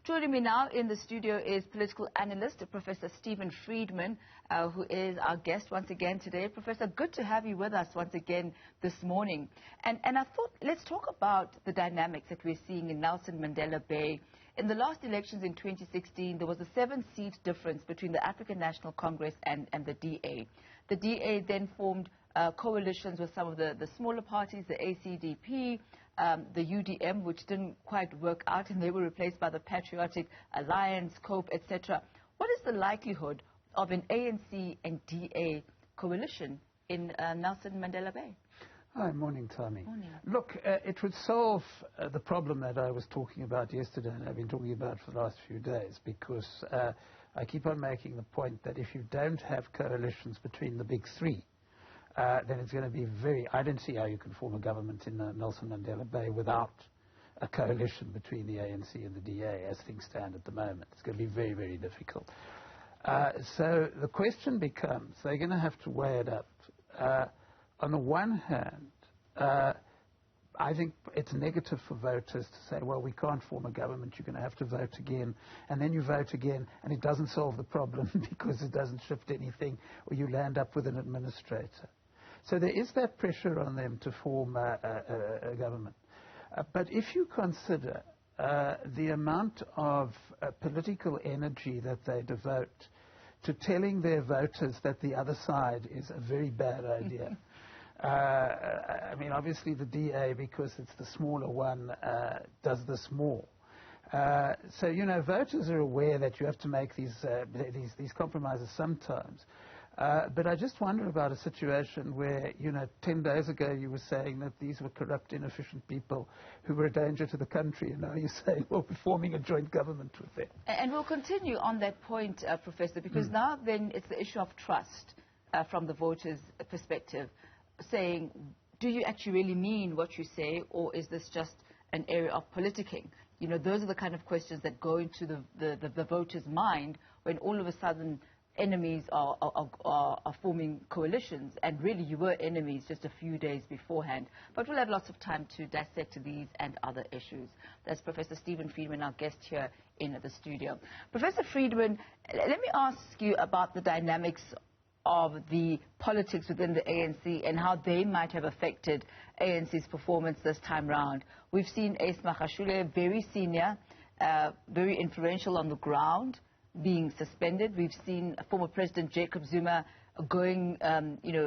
Joining me now in the studio is political analyst, Professor Steven Friedman, who is our guest once again today. Professor, good to have you with us once again this morning. And I thought, let's talk about the dynamics that we're seeing in Nelson Mandela Bay. In the last elections in 2016, there was a 7-seat difference between the African National Congress and the DA. The DA then formed coalitions with some of the smaller parties, the ACDP, the UDM, which didn't quite work out, and they were replaced by the Patriotic Alliance, COPE, etc. What is the likelihood of an ANC and DA coalition in Nelson Mandela Bay? Hi, morning, Tommy. Morning. Look, it would solve the problem that I was talking about yesterday and I've been talking about for the last few days, because I keep on making the point that if you don't have coalitions between the big three, then it's going to be I don't see how you can form a government in Nelson Mandela Bay without a coalition between the ANC and the DA as things stand at the moment. It's going to be very, very difficult. So the question becomes, they're going to have to weigh it up. On the one hand, I think it's negative for voters to say, well, we can't form a government, you're going to have to vote again, and then you vote again, and it doesn't solve the problem because it doesn't shift anything, or you land up with an administrator. So there is that pressure on them to form a government. But if you consider the amount of political energy that they devote to telling their voters that the other side is a very bad idea, I mean, obviously the DA, because it's the smaller one, does this more. So, you know, voters are aware that you have to make these compromises sometimes. But I just wonder about a situation where, you know, 10 days ago you were saying that these were corrupt, inefficient people who were a danger to the country, and now you're saying, well, we're forming a joint government with them. And we'll continue on that point, Professor, because now then it's the issue of trust from the voters' perspective, saying, do you actually really mean what you say, or is this just an area of politicking? You know, those are the kind of questions that go into the voter's mind when all of a sudden enemies are forming coalitions, and really you were enemies just a few days beforehand. But we'll have lots of time to dissect these and other issues. That's Professor Steven Friedman, our guest here in the studio. Professor Friedman, let me ask you about the dynamics of the politics within the ANC and how they might have affected ANC's performance this time round. We've seen Ace Magashule, very senior, very influential on the ground, being suspended. We've seen former President Jacob Zuma going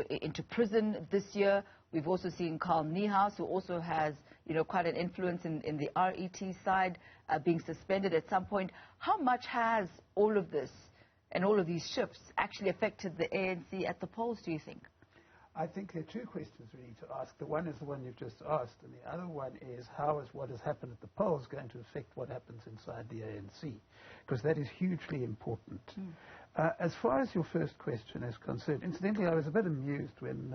into prison this year. We've also seen Carl Niehaus, who also has quite an influence in the RET side, being suspended at some point. How much has all of this and all of these shifts actually affected the ANC at the polls, do you think? I think there are two questions we need to ask. The one is the one you've just asked, and the other one is how is what has happened at the polls going to affect what happens inside the ANC? Because that is hugely important. As far as your first question is concerned, incidentally, I was a bit amused when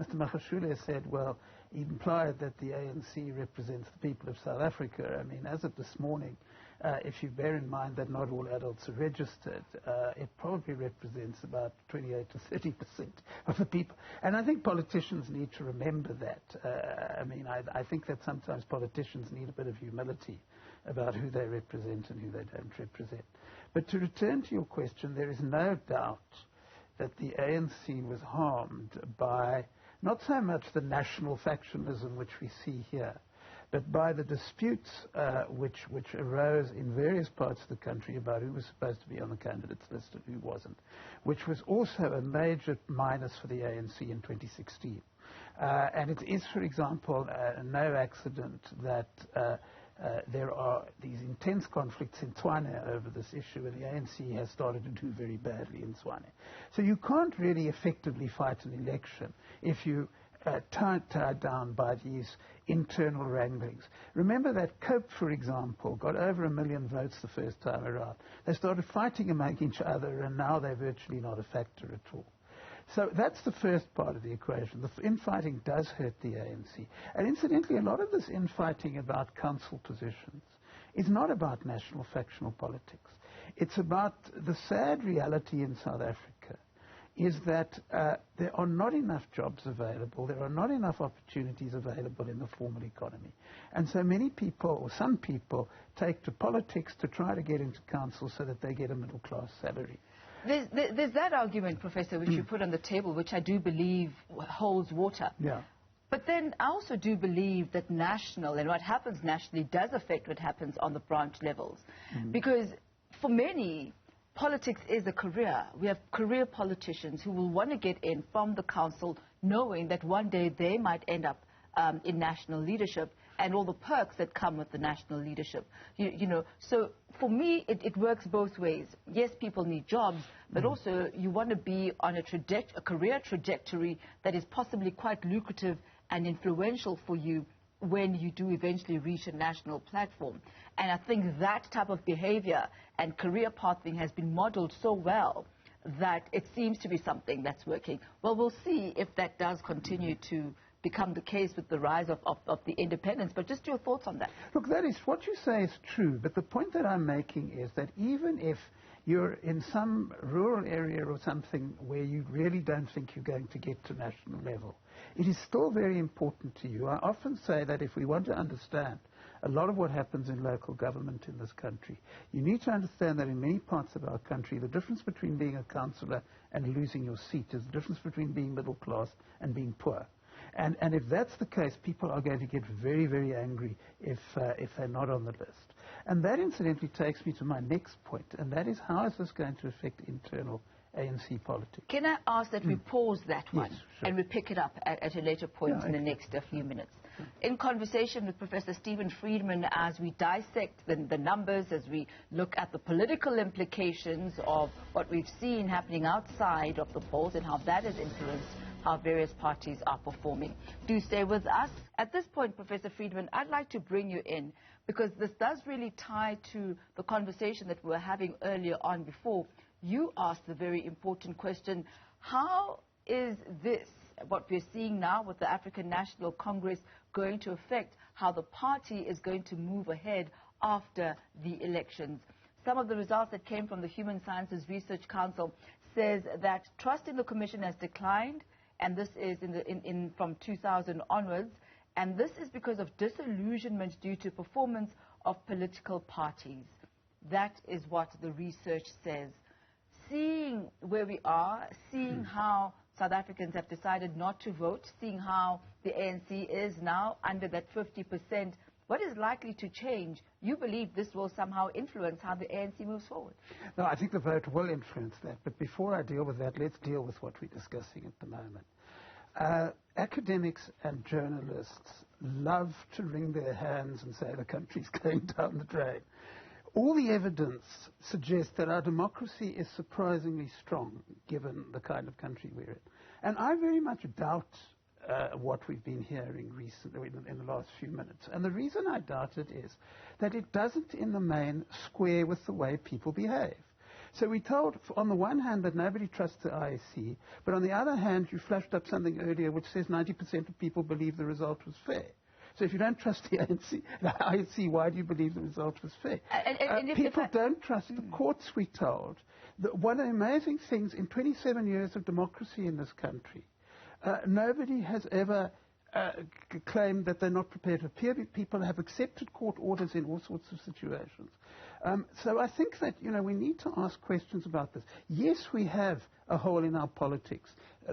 Mr. Magashule said, well, he implied that the ANC represents the people of South Africa. I mean, as of this morning, if you bear in mind that not all adults are registered, it probably represents about 28 to 30% of the people. And I think politicians need to remember that. I mean, I think that sometimes politicians need a bit of humility about who they represent and who they don't represent. But to return to your question, there is no doubt that the ANC was harmed by not so much the national factionalism which we see here, but by the disputes which arose in various parts of the country about who was supposed to be on the candidates list and who wasn't, which was also a major minus for the ANC in 2016. And it is, for example, no accident that there are these intense conflicts in Tshwane over this issue, and the ANC has started to do very badly in Tshwane. So you can't really effectively fight an election if you tied down by these internal wranglings. Remember that COPE, for example, got over 1 million votes the first time around. They started fighting among each other, and now they're virtually not a factor at all. So that's the first part of the equation. The infighting does hurt the ANC. And incidentally, a lot of this infighting about council positions is not about national factional politics. It's about the sad reality in South Africa is that there are not enough jobs available, there are not enough opportunities available in the formal economy. And so many people, or some people, take to politics to try to get into council so that they get a middle-class salary. There's that argument, Professor, which you put on the table, which I do believe holds water. Yeah. But then I also do believe that national, and what happens nationally does affect what happens on the branch levels. Because for many, politics is a career. We have career politicians who will want to get in from the council knowing that one day they might end up in national leadership and all the perks that come with the national leadership. You know, so for me, it works both ways. Yes, people need jobs, but also you want to be on a career trajectory that is possibly quite lucrative and influential for you when you do eventually reach a national platform. And I think that type of behavior and career pathing has been modeled so well that it seems to be something that's working. Well, we'll see if that does continue to become the case with the rise of the independents. But just your thoughts on that. Look, that is, what you say is true, but the point that I'm making is that even if you're in some rural area or something where you really don't think you're going to get to national level, it is still very important to you. I often say that if we want to understand a lot of what happens in local government in this country, you need to understand that in many parts of our country, the difference between being a councillor and losing your seat is the difference between being middle class and being poor. And if that's the case, people are going to get very, very angry if they're not on the list. And that incidentally takes me to my next point, and that is, how is this going to affect internal ANC politics? Can I ask that we pause that one, Yes, sure. and we pick it up at a later point in the next few minutes? In conversation with Professor Steven Friedman, as we dissect the numbers, as we look at the political implications of what we've seen happening outside of the polls and how that has influenced how various parties are performing. Do stay with us. At this point, Professor Friedman, I'd like to bring you in, because this does really tie to the conversation that we were having earlier on before you asked the very important question: how is this, what we're seeing now with the African National Congress, going to affect how the party is going to move ahead after the elections? Some of the results that came from the Human Sciences Research Council says that trust in the Commission has declined, and this is from 2000 onwards, and this is because of disillusionment due to performance of political parties. That is what the research says. Seeing where we are, seeing how South Africans have decided not to vote, seeing how the ANC is now under that 50%, what is likely to change? You believe this will somehow influence how the ANC moves forward? No, I think the vote will influence that. But before I deal with that, let's deal with what we're discussing at the moment. Academics and journalists love to wring their hands and say the country's going down the drain. All the evidence suggests that our democracy is surprisingly strong, given the kind of country we're in. And I very much doubt what we've been hearing recently in the last few minutes. And the reason I doubt it is that it doesn't, in the main, square with the way people behave. So we're told, on the one hand, that nobody trusts the IEC, but on the other hand, you flashed up something earlier which says 90% of people believe the result was fair. So if you don't trust the IEC, why do you believe the result was fair? People don't trust the courts, we're told. One of the amazing things, in 27 years of democracy in this country, nobody has ever claimed that they're not prepared to appear. People have accepted court orders in all sorts of situations. So I think that, we need to ask questions about this. Yes, we have a hole in our politics,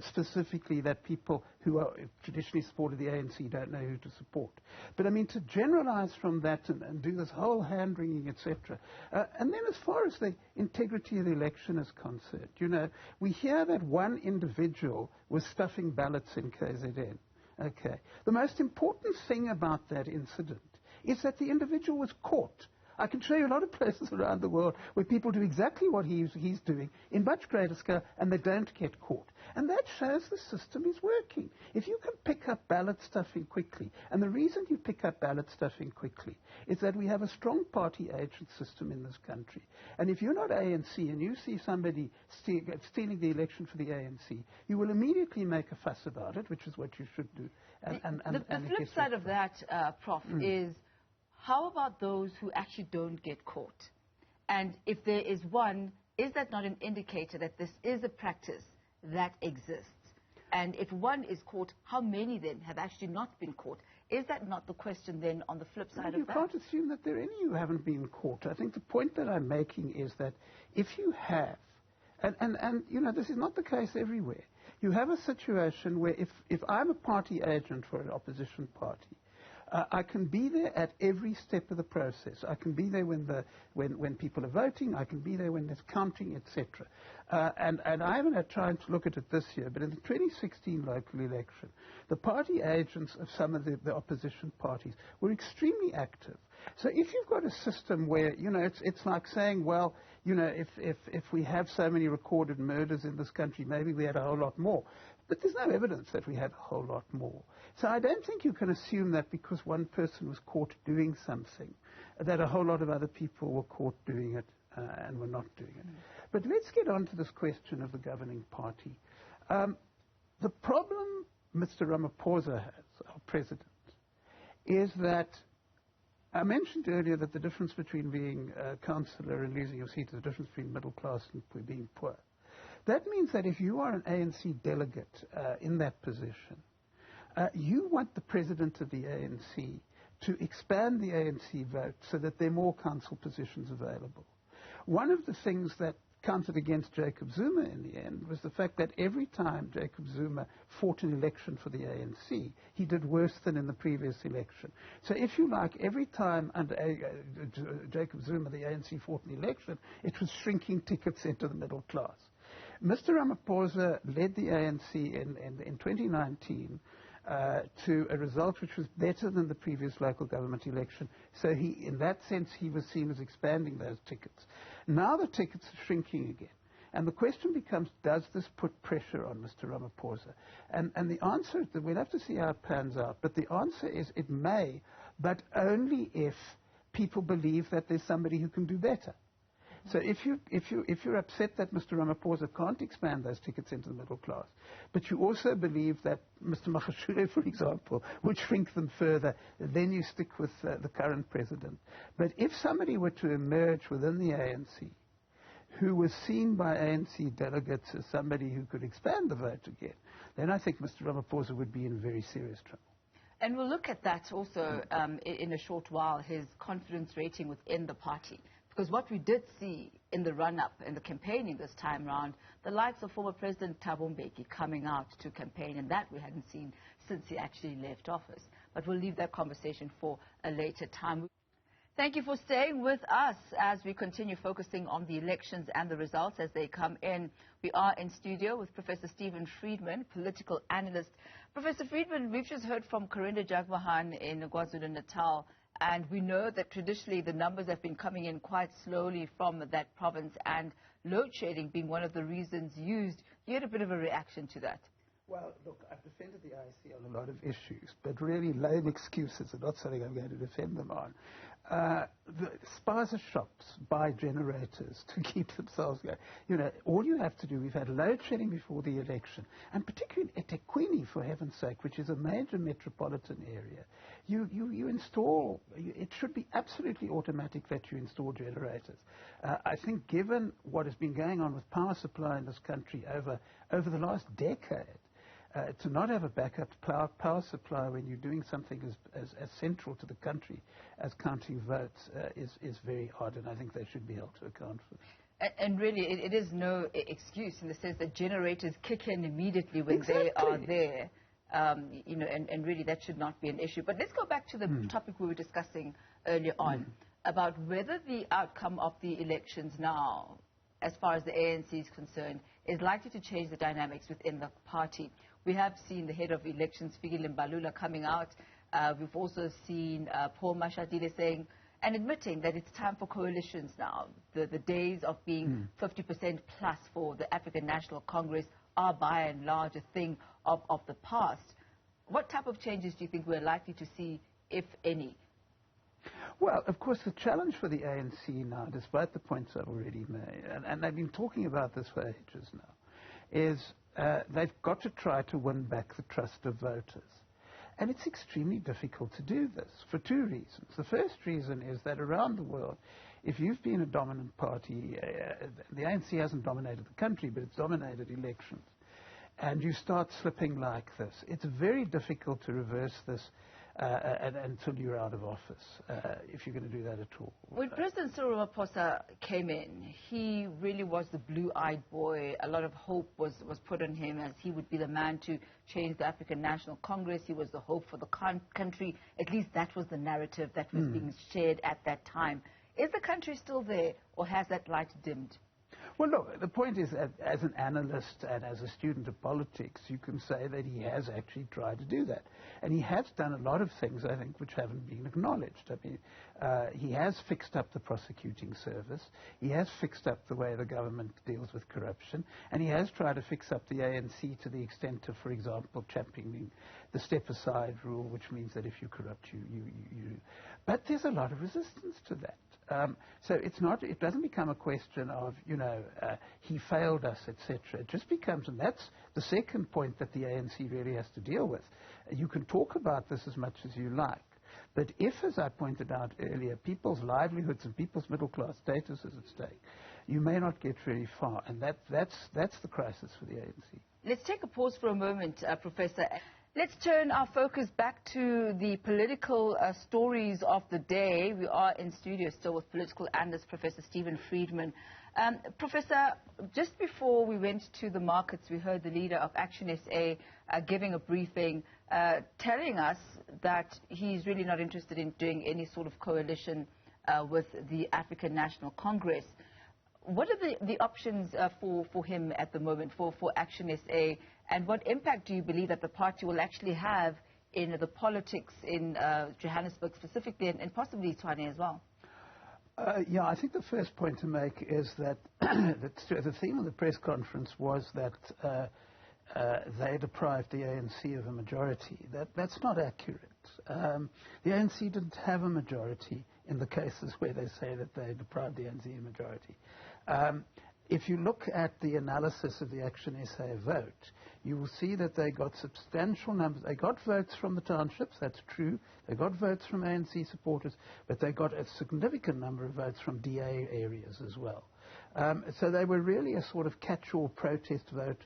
specifically that people who are traditionally supported the ANC don't know who to support. But, to generalize from that and do this whole hand-wringing, etc. And then as far as the integrity of the election is concerned, we hear that one individual was stuffing ballots in KZN. Okay. The most important thing about that incident is that the individual was caught. I can show you a lot of places around the world where people do exactly what he's doing in much greater scale, and they don't get caught. And that shows the system is working. If you can pick up ballot stuffing quickly, and the reason you pick up ballot stuffing quickly is that we have a strong party agent system in this country. And if you're not ANC and you see somebody stealing the election for the ANC, you will immediately make a fuss about it, which is what you should do. The flip side of that, Prof, is how about those who actually don't get caught? And if there is one, is that not an indicator that this is a practice that exists? And if one is caught, how many then have actually not been caught? Is that not the question then on the flip side of that? You can't assume that there are any who haven't been caught. I think the point that I'm making is that if you have, and you know, this is not the case everywhere. You have a situation where if I'm a party agent for an opposition party, I can be there at every step of the process. I can be there when people are voting. I can be there when there's counting, etc. And I haven't tried to look at it this year, but in the 2016 local election, the party agents of some of the opposition parties were extremely active. So if you've got a system where, you know, it's like saying, well, you know, if we have so many recorded murders in this country, maybe we had a whole lot more. But there's no evidence that we had a whole lot more. So I don't think you can assume that because one person was caught doing something, that a whole lot of other people were caught doing it and were not doing it. But let's get on to this question of the governing party. The problem Mr. Ramaphosa has, our president, is that I mentioned earlier that the difference between being a councillor and losing your seat is the difference between middle class and being poor. That means that if you are an ANC delegate in that position, you want the president of the ANC to expand the ANC vote so that there are more council positions available. One of the things that counted against Jacob Zuma in the end was the fact that every time Jacob Zuma fought an election for the ANC, he did worse than in the previous election. So if you like, every time under Jacob Zuma the ANC fought an election, it was shrinking tickets into the middle class. Mr. Ramaphosa led the ANC in 2019 to a result which was better than the previous local government election. So he, in that sense, he was seen as expanding those tickets. Now the tickets are shrinking again. And the question becomes, does this put pressure on Mr. Ramaphosa? And the answer is that we'll have to see how it pans out. But the answer is it may, but only if people believe that there's somebody who can do better. So if you're upset that Mr. Ramaphosa can't expand those tickets into the middle class, but you also believe that Mr. Magashule, for example, would shrink them further, then you stick with the current president. But if somebody were to emerge within the ANC who was seen by ANC delegates as somebody who could expand the vote again, then I think Mr. Ramaphosa would be in very serious trouble. And we'll look at that also in a short while, his confidence rating within the party. Because what we did see in the run-up and the campaigning this time round, the likes of former President Thabo Mbeki coming out to campaign, and that we hadn't seen since he actually left office. But we'll leave that conversation for a later time. Thank you for staying with us as we continue focusing on the elections and the results as they come in. We are in studio with Professor Steven Friedman, political analyst. Professor Friedman, we've just heard from Corinda Jagmohan in KwaZulu-Natal. And we know that traditionally the numbers have been coming in quite slowly from that province, and load shedding being one of the reasons used. You had a bit of a reaction to that. Well, look, I've defended the IC on a lot of issues, but really lame excuses are not something I'm going to defend them on. The spaza shops buy generators to keep themselves going. You know, all you have to do, we've had load shedding before the election, and particularly at eThekwini, for heaven's sake, which is a major metropolitan area. You install, it should be absolutely automatic that you install generators. I think given what has been going on with power supply in this country over the last decade, to not have a backup power supply when you're doing something as central to the country as counting votes is very odd, and I think they should be held to account for that. And really, it is no excuse in the sense that generators kick in immediately when they are there. You know, and really that should not be an issue. But let's go back to the topic we were discussing earlier on about whether the outcome of the elections now, as far as the ANC is concerned, is likely to change the dynamics within the party. We have seen the head of elections, Fikile Mbalula, coming out. We've also seen Paul Mashatile saying and admitting that it's time for coalitions now. The days of being 50% plus for the African National Congress are by and large a thing of the past. What type of changes do you think we're likely to see, if any? Well, of course, the challenge for the ANC now, despite the points I've already made, and they've been talking about this for ages now, is they've got to try to win back the trust of voters. And it's extremely difficult to do this for two reasons. The first reason is that around the world, if you've been a dominant party, the ANC hasn't dominated the country, but it's dominated elections. and you start slipping like this, it's very difficult to reverse this until you're out of office, if you're going to do that at all. When President Cyril Ramaphosa came in, he really was the blue-eyed boy. A lot of hope was put on him as he would be the man to change the African National Congress. He was the hope for the country. At least that was the narrative that was being shared at that time. Is the country still there, or has that light dimmed? Well, look, the point is that as an analyst and as a student of politics, you can say that he has actually tried to do that. And he has done a lot of things, I think, which haven't been acknowledged. I mean, he has fixed up the prosecuting service. He has fixed up the way the government deals with corruption. And he has tried to fix up the ANC to the extent of, for example, championing the step-aside rule, which means that if you corrupt, you. But there's a lot of resistance to that. So it doesn't become a question of, he failed us, etc. It just becomes, and that's the second point that the ANC really has to deal with. You can talk about this as much as you like, but if, as I pointed out earlier, people's livelihoods and people's middle-class status is at stake, you may not get very far, and that's the crisis for the ANC. Let's take a pause for a moment, Professor. Let's turn our focus back to the political stories of the day. We are in studio still with political analyst Professor Steven Friedman. Professor, just before we went to the markets, we heard the leader of Action SA giving a briefing, telling us that he's really not interested in doing any sort of coalition with the African National Congress. What are the options for him at the moment, for Action SA, and what impact do you believe that the party will actually have in the politics in Johannesburg specifically, and possibly Tshwane as well? Yeah, I think the first point to make is that the theme of the press conference was that they deprived the ANC of a majority. That's not accurate. The ANC didn't have a majority in the cases where they say that they deprived the ANC of a majority. If you look at the analysis of the Action SA vote, you will see that they got substantial numbers. They got votes from the townships, that's true. They got votes from ANC supporters, but they got a significant number of votes from DA areas as well. So they were really a sort of catch-all protest vote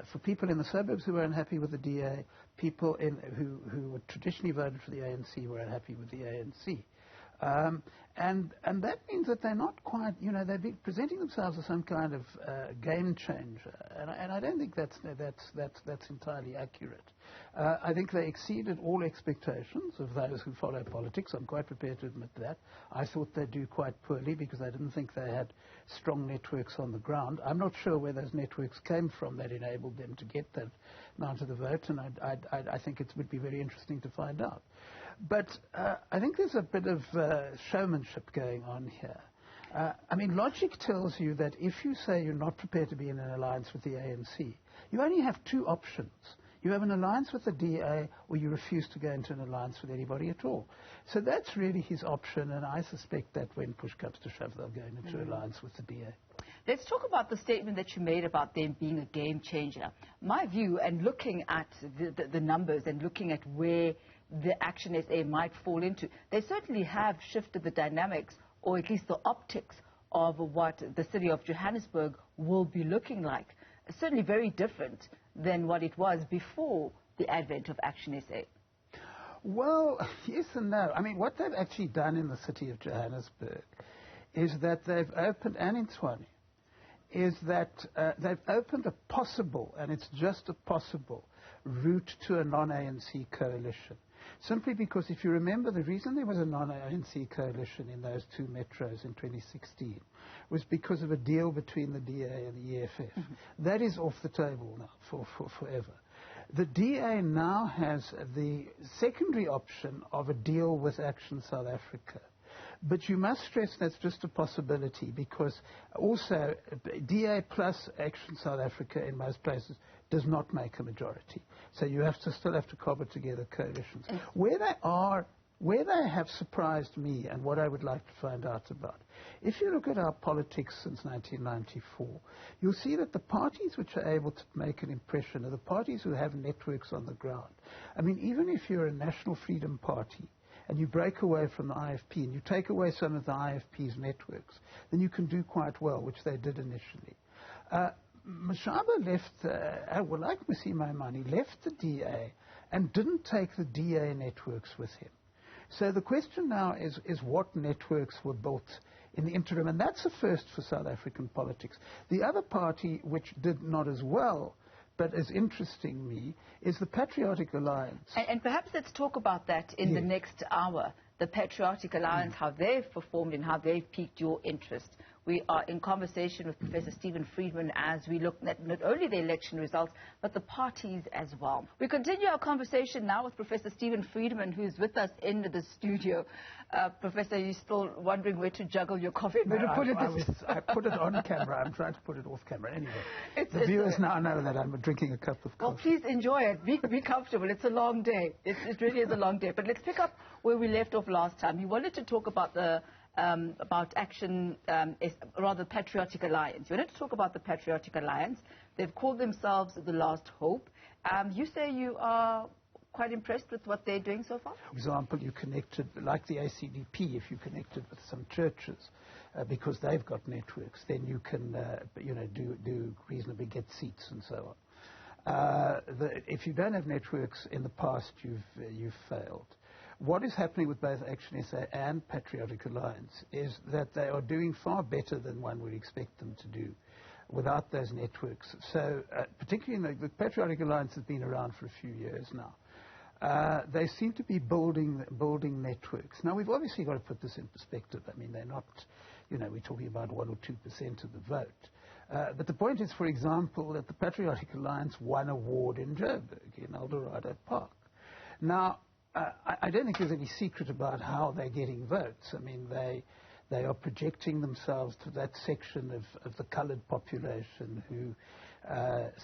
for people in the suburbs who were unhappy with the DA, people who had traditionally voted for the ANC were unhappy with the ANC. And that means that they're not quite, they're presenting themselves as some kind of game changer, and I don't think that's entirely accurate. I think they exceeded all expectations of those who follow politics. I'm quite prepared to admit that. I thought they'd do quite poorly because I didn't think they had strong networks on the ground. I'm not sure where those networks came from that enabled them to get that amount of the vote, and I think it would be very interesting to find out. But I think there's a bit of showmanship going on here. I mean, logic tells you that if you say you're not prepared to be in an alliance with the ANC, you only have two options. You have an alliance with the DA, or you refuse to go into an alliance with anybody at all. So that's really his option, and I suspect that when push comes to shove, they'll go into an alliance with the DA. Let's talk about the statement that you made about them being a game changer. My view, and looking at the numbers and looking at where the Action SA might fall into, they certainly have shifted the dynamics, or at least the optics, of what the city of Johannesburg will be looking like. Certainly very different than what it was before the advent of Action SA. Well, yes and no. I mean, what they've actually done in the city of Johannesburg is that they've opened, and in Tshwane, is that they've opened a possible, and it's just a possible, route to a non-ANC coalition. Simply because, if you remember, the reason there was a non-ANC coalition in those two metros in 2016 was because of a deal between the DA and the EFF. That is off the table now for forever. The DA now has the secondary option of a deal with Action South Africa. But you must stress that's just a possibility, because also DA plus Action South Africa in most places does not make a majority. So you still have to cobble together coalitions. Where they have surprised me, and what I would like to find out about, if you look at our politics since 1994, you'll see that the parties which are able to make an impression are the parties who have networks on the ground. I mean, even if you're a National Freedom Party, and you break away from the IFP and you take away some of the IFP's networks, then you can do quite well, which they did initially. Mashaba left, like Musi Maimane, left the DA and didn't take the DA networks with him. So the question now is what networks were built in the interim, and that's a first for South African politics. The other party which did not as well, but is interesting me, is the Patriotic Alliance. And perhaps let's talk about that in the next hour, the Patriotic Alliance, how they've performed and how they've piqued your interest. We are in conversation with Professor Steven Friedman as we look at not only the election results, but the parties as well. We continue our conversation now with Professor Steven Friedman, who's with us in the studio. Professor, you're still wondering where to juggle your coffee? I put it on camera. I'm trying to put it off camera. Anyway, the viewers now know that I'm drinking a cup of coffee. Well, please enjoy it. Be comfortable. It's a long day. It really is a long day. But let's pick up where we left off last time. You wanted to talk about the Action, rather Patriotic Alliance. You wanted to talk about the Patriotic Alliance. They've called themselves the Last Hope. You say you are quite impressed with what they're doing so far? For example, you connected, like the ACDP, if you connected with some churches, because they've got networks, then you can, do reasonably get seats and so on. If you don't have networks in the past, you've failed. What is happening with both Action SA and Patriotic Alliance is that they are doing far better than one would expect them to do without those networks. So, particularly the Patriotic Alliance has been around for a few years now. They seem to be building networks. Now, we've obviously got to put this in perspective. I mean, they're not, we're talking about 1 or 2% of the vote. But the point is, for example, that the Patriotic Alliance won an award in Joburg, in Eldorado Park. Now, I don't think there's any secret about how they're getting votes. I mean, they are projecting themselves to that section of the coloured population who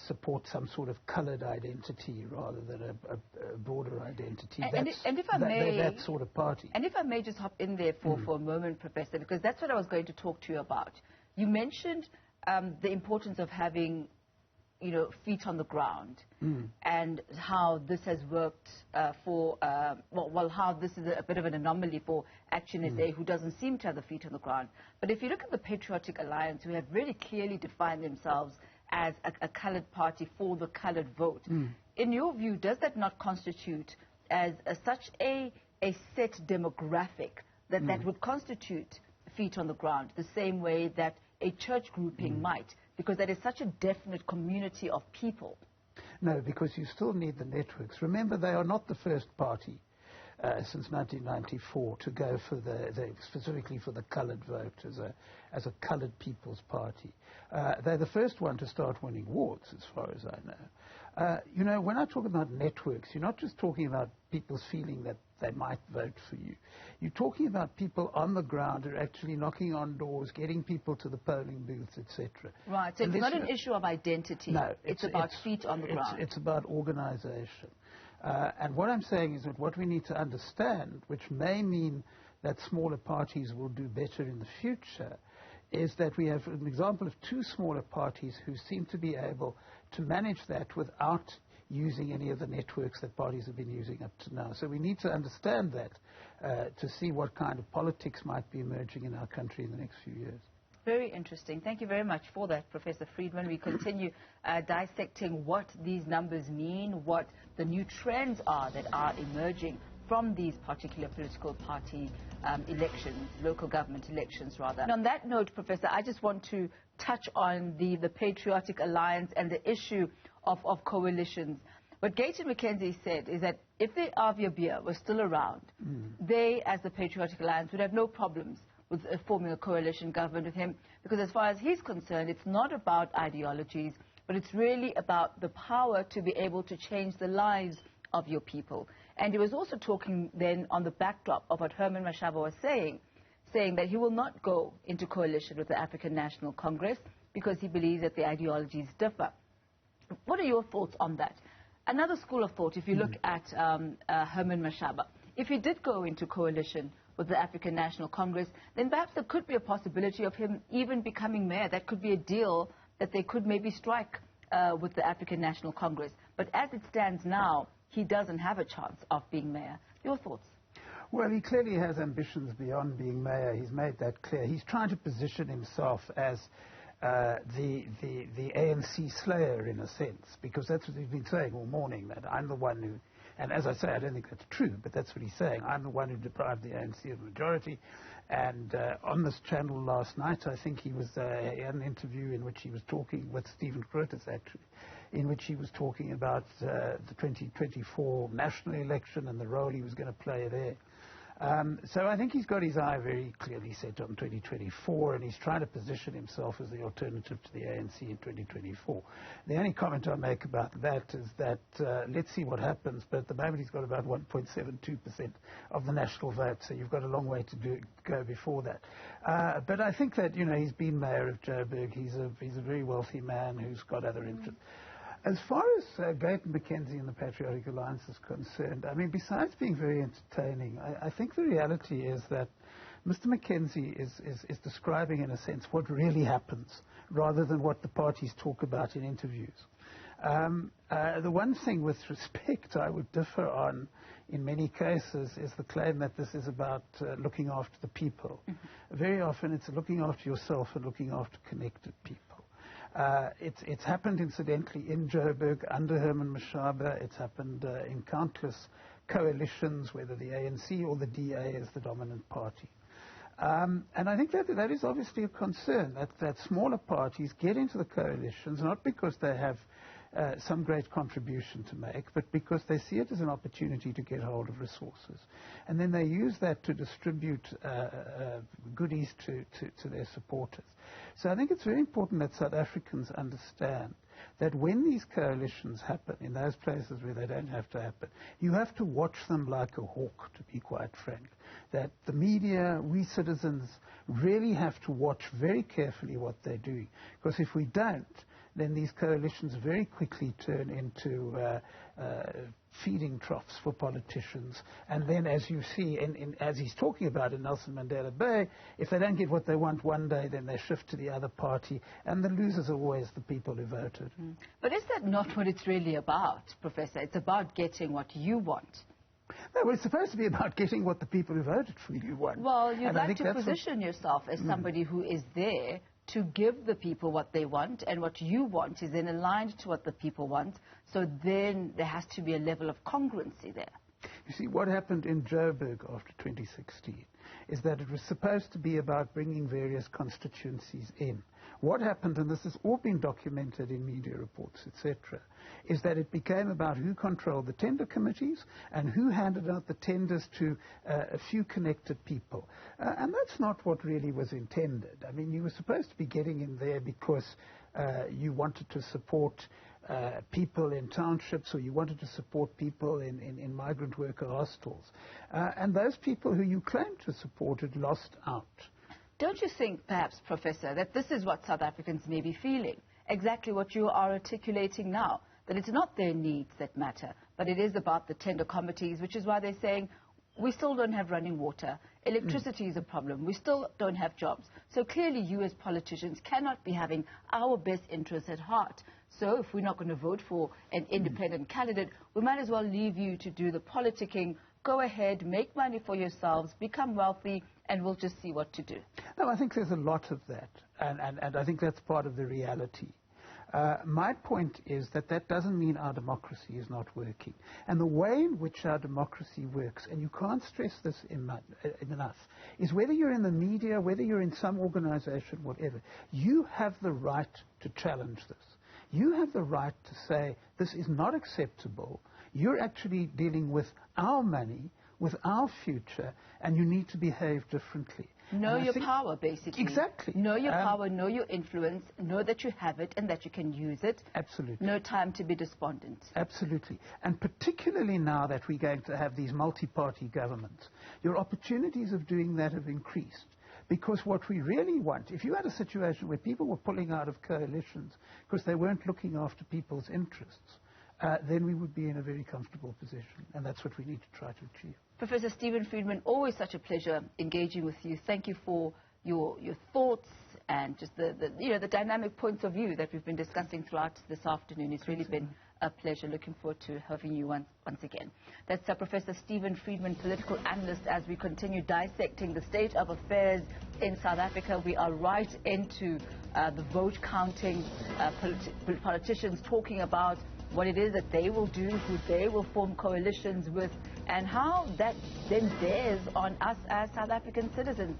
support some sort of coloured identity rather than a broader identity. And if I may, that sort of party. And if I may just hop in there for a moment, Professor, because that's what I was going to talk to you about. You mentioned the importance of having feet on the ground, and how this has worked how this is a bit of an anomaly for Action SA, who doesn't seem to have the feet on the ground. But if you look at the Patriotic Alliance, who have really clearly defined themselves as a coloured party for the coloured vote, in your view, does that not constitute as such a set demographic that would constitute feet on the ground, the same way that a church grouping might? Because that is such a definite community of people. No, because you still need the networks. Remember, they are not the first party since 1994 to go for specifically for the coloured vote as a coloured people's party. They're the first one to start winning awards, as far as I know. When I talk about networks, you're not just talking about people's feeling that they might vote for you. You're talking about people on the ground who are actually knocking on doors, getting people to the polling booths, etc. Right, so it's not an issue of identity. No, it's about feet on the ground. It's about organisation. And what I'm saying is that what we need to understand, which may mean that smaller parties will do better in the future, is that we have an example of two smaller parties who seem to be able to manage that without using any of the networks that parties have been using up to now. So we need to understand that to see what kind of politics might be emerging in our country in the next few years. Very interesting. Thank you very much for that, Professor Friedman. We continue dissecting what these numbers mean, what the new trends are that are emerging from these particular political party elections, local government elections rather. And on that note, Professor, I just want to touch on the Patriotic Alliance and the issue of coalitions. What Gayton McKenzie said is that if the Avia Beer was still around, they, as the Patriotic Alliance, would have no problems with forming a coalition government with him, because as far as he's concerned, it's not about ideologies, but it's really about the power to be able to change the lives of your people. And he was also talking then on the backdrop of what Herman Mashaba was saying that he will not go into coalition with the African National Congress because he believes that the ideologies differ. What are your thoughts on that? Another school of thought, if you look at Herman Mashaba, if he did go into coalition with the African National Congress, then perhaps there could be a possibility of him even becoming mayor. That could be a deal that they could maybe strike with the African National Congress. But as it stands now, he doesn't have a chance of being mayor. Your thoughts? Well, he clearly has ambitions beyond being mayor. He's made that clear. He's trying to position himself as the ANC slayer in a sense, because that's what he's been saying all morning, that I'm the one who, and as I say, I don't think that's true, but that's what he's saying. I'm the one who deprived the ANC of the majority. And on this channel last night, I think he had an interview in which he was talking with Steven Friedman, actually, in which he was talking about the 2024 national election and the role he was going to play there. So I think he's got his eye very clearly set on 2024, and he's trying to position himself as the alternative to the ANC in 2024. The only comment I'll make about that is that let's see what happens, but at the moment he's got about 1.72% of the national vote, so you've got a long way to go before that. But I think that, he's been mayor of Joburg. He's a very wealthy man who's got other interests. As far as Gayton McKenzie and the Patriotic Alliance is concerned, I mean, besides being very entertaining, I think the reality is that Mr. McKenzie is describing, in a sense, what really happens, rather than what the parties talk about in interviews. The one thing with respect I would differ on, in many cases, is the claim that this is about looking after the people. Mm-hmm. Very often it's looking after yourself and looking after connected people. It's happened, incidentally, in Joburg under Herman Mashaba. It's happened in countless coalitions, whether the ANC or the DA is the dominant party. And I think that is obviously a concern, that smaller parties get into the coalitions, not because they have some great contribution to make, but because they see it as an opportunity to get hold of resources. And then they use that to distribute goodies to their supporters. So I think it's very important that South Africans understand that when these coalitions happen, in those places where they don't have to happen, you have to watch them like a hawk, to be quite frank. That the media, we citizens, really have to watch very carefully what they're doing. Because if we don't, then these coalitions very quickly turn into feeding troughs for politicians. And then, as you see, as he's talking about in Nelson Mandela Bay, if they don't get what they want one day, then they shift to the other party, and the losers are always the people who voted. Mm. But is that not what it's really about, Professor? It's about getting what you want. No, well, it's supposed to be about getting what the people who voted for you want. Well, you'd like to position yourself as somebody who is there to give the people what they want, and what you want is then aligned to what the people want. So then there has to be a level of congruency there. You see, what happened in Joburg after 2016 is that it was supposed to be about bringing various constituencies in. What happened, and this has all been documented in media reports, etc., is that it became about who controlled the tender committees and who handed out the tenders to a few connected people. And that's not what really was intended. I mean, you were supposed to be getting in there because you wanted to support people in townships, or you wanted to support people in migrant worker hostels. And those people who you claimed to support had lost out. Don't you think, perhaps, Professor, that this is what South Africans may be feeling? Exactly what you are articulating now, that it's not their needs that matter, but it is about the tender committees, which is why they're saying, we still don't have running water. Electricity is a problem. We still don't have jobs. So clearly you as politicians cannot be having our best interests at heart. So if we're not going to vote for an independent candidate, we might as well leave you to do the politicking. Go ahead, make money for yourselves, become wealthy, and we'll just see what to do. No, I think there's a lot of that, and I think that's part of the reality. My point is that doesn't mean our democracy is not working. And the way in which our democracy works, and you can't stress this enough, is whether you're in the media, whether you're in some organization, whatever, you have the right to challenge this. You have the right to say, this is not acceptable. You're actually dealing with our money, with our future, and you need to behave differently. Know your power, basically. Exactly. Know your power, know your influence, know that you have it and that you can use it. Absolutely. No time to be despondent. Absolutely. And particularly now that we're going to have these multi-party governments, your opportunities of doing that have increased. Because what we really want, if you had a situation where people were pulling out of coalitions because they weren't looking after people's interests, then we would be in a very comfortable position. And that's what we need to try to achieve. Professor Steven Friedman, always such a pleasure engaging with you. Thank you for your thoughts and just the dynamic points of view that we've been discussing throughout this afternoon. It's really been a pleasure. Looking forward to having you once again. That's Professor Steven Friedman, political analyst, as we continue dissecting the state of affairs in South Africa. We are right into the vote counting, politicians talking about what it is that they will do, who they will form coalitions with, and how that then bears on us as South African citizens.